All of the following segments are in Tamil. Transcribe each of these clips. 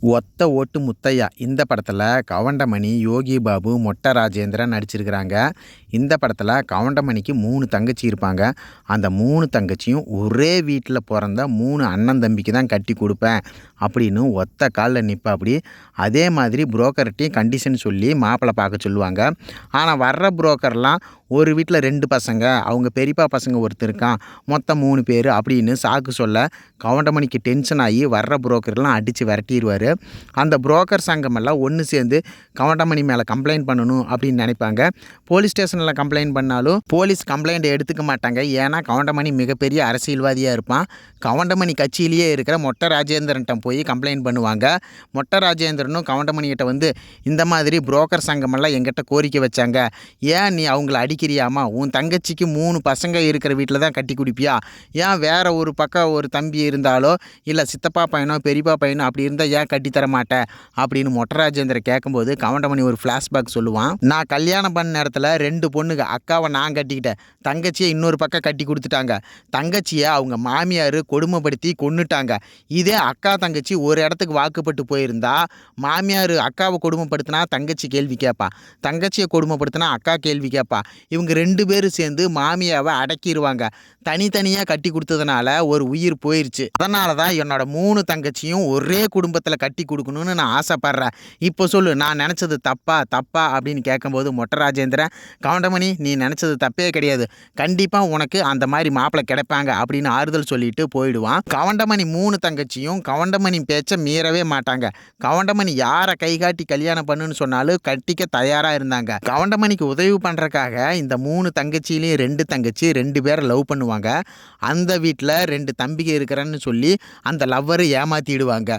ஒத்த ஓட்டு முத்தையா இந்த படத்தில் கவுண்டமணி, யோகி பாபு, மொட்டை ராஜேந்திரன் நடிச்சிருக்கிறாங்க. இந்த படத்தில் கவுண்டமணிக்கு 3 தங்கச்சி இருப்பாங்க. அந்த 3 தங்கச்சியும் ஒரே வீட்டில் பிறந்த 3 அண்ணன் தம்பிக்கு தான் கட்டி கொடுப்பேன் அப்படின்னு ஒத்த காலில் நிற்பாப்படி. அதே மாதிரி புரோக்கர்கிட்டையும் கண்டிஷன் சொல்லி மாப்பிள்ளை பார்க்க சொல்லுவாங்க. ஆனால் வர்ற புரோக்கர்லாம் ஒரு வீட்டில் 2 பசங்க, அவங்க பெரியப்பா பசங்க ஒருத்தர் இருக்கான், மொத்தம் 3 பேர் அப்படின்னு சாக்கு சொல்ல கவுண்டமணிக்கு டென்ஷன் ஆகி வர்ற புரோக்கர்லாம் அடித்து விரட்டிடுவார். அந்த புரோக்கர் சங்கமெல்லாம் ஒன்று சேர்ந்து கவுண்டமணி மேலே கம்ப்ளைண்ட் பண்ணணும் அப்படின்னு நினைப்பாங்க. போலீஸ் ஸ்டேஷனில் கம்ப்ளைண்ட் பண்ணாலும் போலீஸ் கம்ப்ளைண்ட்டை எடுத்துக்க மாட்டாங்க. ஏன்னா கவுண்டமணி மிகப்பெரிய அரசியல்வாதியாக இருப்பான். கவுண்டமணி கட்சியிலேயே இருக்கிற மொட்டை ராஜேந்திரன்ட்ட போய் கம்ப்ளைண்ட் பண்ணுவாங்க. மொட்டை ராஜேந்திரனும் கவுண்டமணிகிட்ட வந்து இந்த மாதிரி புரோக்கர் சங்கமெல்லாம் எங்கிட்ட கோரிக்கை வச்சாங்க, ஏன் நீ அவங்கள அடிக்கிறியாமா? உன் தங்கச்சிக்கு 3 பசங்க இருக்கிற வீட்டில் தான் கட்டி குடிப்பியா? ஏன் வேறு ஒரு பக்கம் ஒரு தம்பி இருந்தாலோ இல்லை சித்தப்பா பையனோ பெரியப்பா பையனோ அப்படி இருந்தால் ஏன் கட்டித்தர மாட்டேன் அப்படின்னு மொட்டை ராஜேந்திரன் கேட்கும்போது கவுண்டமணி ஒரு ஃப்ளாஷ்பேக் சொல்லுவான். நான் கல்யாணம் பண்ண நேரத்தில் 2 பொண்ணுங்க, அக்காவை நான் கட்டிக்கிட்டேன், தங்கச்சியை இன்னொரு பக்கம் கட்டி கொடுத்துட்டாங்க. தங்கச்சியை அவங்க மாமியார் கொடுமைப்படுத்தி கொன்னுட்டாங்க. இதே அக்கா தங்கச்சி ஒரு இடத்துக்கு வாக்குப்பட்டு போயிருந்தா மாமியார் அக்காவை கொடுமைப்படுத்தினா தங்கச்சி கேள்வி கேட்பா, தங்கச்சியை கொடுமைப்படுத்தினா அக்கா கேள்வி கேட்பா. இவங்க 2 பேரும் சேர்ந்து மாமியாவை அடக்கிடுவாங்க. தனித்தனியாக கட்டி கொடுத்ததுனால ஒரு உயிர் போயிடுச்சு. அதனால தான் என்னோட 3 தங்கச்சியும் ஒரே குடும்பத்தில் கட்டி கொடுக்கணும்னு நான் ஆசைப்பட்றேன். இப்போ சொல்லு, நான் நினச்சது தப்பா அப்படின்னு கேட்கும்போது மொட்டை ராஜேந்திரன், கவுண்டமணி நீ நினச்சது தப்பே கிடையாது, கண்டிப்பாக உனக்கு அந்த மாதிரி மாப்பிள்ளை கிடைப்பாங்க அப்படின்னு ஆறுதல் சொல்லிட்டு போயிடுவான். கவுண்டமணி 3 தங்கச்சியும் கவுண்டமணி பேச்சை மீறவே மாட்டாங்க. கவுண்டமணி யாரை கை காட்டி கல்யாணம் பண்ணுன்னு சொன்னாலும் கட்டிக்க தயாராக இருந்தாங்க. கவுண்டமணிக்கு உதவி பண்ணுறக்காக இந்த 3 தங்கச்சியிலையும் 2 தங்கச்சி 2 பேரை லவ் பண்ணுவாங்க. அந்த வீட்டில் 2 தம்பிங்க இருக்கிறேன்னு சொல்லி அந்த லவ்வரை ஏமாற்றிடுவாங்க.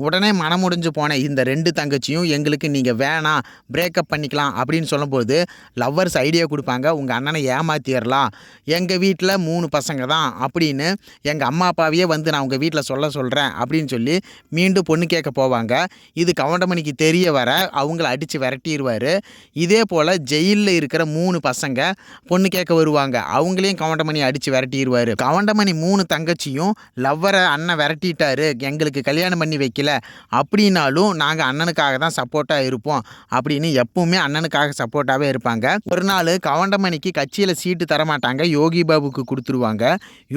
உடனே மனமுடிஞ்சு போன இந்த 2 தங்கச்சியும் எங்களுக்கு நீங்கள் வேணாம், பிரேக்கப் பண்ணிக்கலாம் அப்படின்னு சொல்லும்போது லவ்வர்ஸ் ஐடியா கொடுப்பாங்க, உங்கள் அண்ணனை ஏமாற்றிடலாம், எங்கள் வீட்டில் 3 பசங்க தான் அப்படின்னு எங்கள் அம்மா அப்பாவையே வந்து நான் உங்கள் வீட்டில் சொல்கிறேன் அப்படின்னு சொல்லி மீண்டும் பொண்ணு கேட்க போவாங்க. இது கவுண்டமணிக்கு தெரிய வர அவங்கள அடித்து விரட்டிடுவார். இதே போல் ஜெயிலில் இருக்கிற 3 பசங்க பொண்ணு கேட்க வருவாங்க, அவங்களையும் கவுண்டமணி அடித்து விரட்டிடுவார். கவுண்டமணி 3 தங்கச்சியும் லவ்வரை அண்ணன் விரட்டிட்டாரு, எங்களுக்கு கல்யாணம் பண்ணி வைக்கல அப்படின்னாலும் நாங்கள் அண்ணனுக்காக தான் சப்போர்ட்டாக இருப்போம் அப்படின்னு எப்பவுமே அண்ணனுக்காக சப்போர்ட்டாகவே இருப்பாங்க. ஒரு நாள் கவுண்டமணிக்கு கட்சியில் சீட்டு தரமாட்டாங்க, யோகி பாபுக்கு கொடுத்துருவாங்க.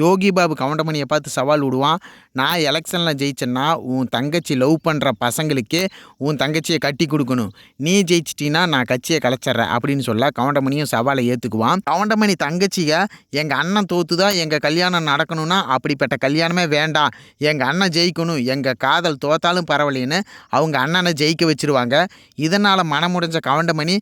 யோகி பாபு கவுண்டமணியை பார்த்து சவால் விடுவான், நான் எலெக்ஷனில் ஜெயிச்சேன்னா உன் தங்கச்சி லவ் பண்ணுற பசங்களுக்கே உன் தங்கச்சியை கட்டி கொடுக்கணும், நீ ஜெயிச்சிட்டின்னா நான் கட்சியை கலைச்சிட்றேன் அப்படின்னு சொல்ல கவுண்டமணியும் சவாலை ஏற்றுக்குவான். கவுண்டமணி தங்கச்சிக எங்கள் அண்ணன் தோத்து தான் எங்கள் கல்யாணம் நடக்கணும்னா அப்படிப்பட்ட கல்யாணமே வேண்டாம், எங்கள் அண்ணன் ஜெயிக்கணும், எங்கள் காதல் தோத்தாலும் பரவாயில்லைன்னு அவங்க அண்ணனை ஜெயிக்க வச்சுருவாங்க. இதனால் மனமுடைஞ்ச கவுண்டமணி,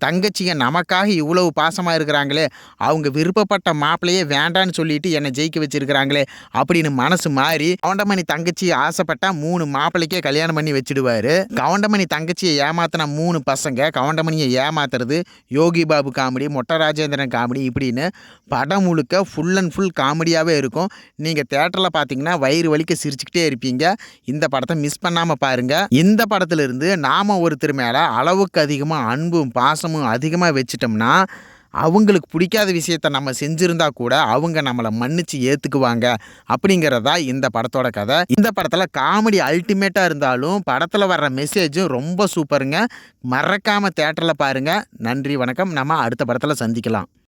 தங்கச்சிங்க நமக்காக இவ்வளவு பாசமாக இருக்கிறாங்களே, அவங்க விருப்பப்பட்ட மாப்பிள்ளையே வேண்டான்னு சொல்லிட்டு என்னை ஜெயிக்க வச்சுருக்கிறாங்களே அப்படின்னு மனசு மாறி கவுண்டமணி தங்கச்சி ஆசைப்பட்டா 3 மாப்பிள்ளைக்கே கல்யாணம் பண்ணி வச்சுடுவார். கவுண்டமணி தங்கச்சியை ஏமாத்தின 3 பசங்க கவுண்டமணியை ஏமாத்துறது யோகி பாபு காமெடி, மொட்டை ராஜேந்திரன் காமெடி இப்படின்னு படம் முழுக்க ஃபுல் அண்ட் ஃபுல் காமெடியாகவே இருக்கும். நீங்கள் தேட்டரில் பார்த்தீங்கன்னா வயிறு வலிக்க சிரிச்சுக்கிட்டே இருப்பீங்க. இந்த படத்தை மிஸ் பண்ணாமல் பாருங்கள். இந்த படத்திலிருந்து நாம் ஒருத்தர் மேலே அளவுக்கு அதிகமாக அன்பும் பாசமும் அதிகமாக வச்சிட்டோம்னா அவங்களுக்கு பிடிக்காத விஷயத்த நம்ம செஞ்சுருந்தா கூட அவங்க நம்மளை மன்னிச்சு ஏற்றுக்குவாங்க அப்படிங்கிறதா இந்த படத்தோட கதை. இந்த படத்தில் காமெடி அல்டிமேட்டாக இருந்தாலும் படத்தில் வர்ற மெசேஜும் ரொம்ப சூப்பருங்க. மறக்காமல் தேட்டரில் பாருங்கள். நன்றி, வணக்கம். நம்ம அடுத்த படத்தில் சந்திக்கலாம்.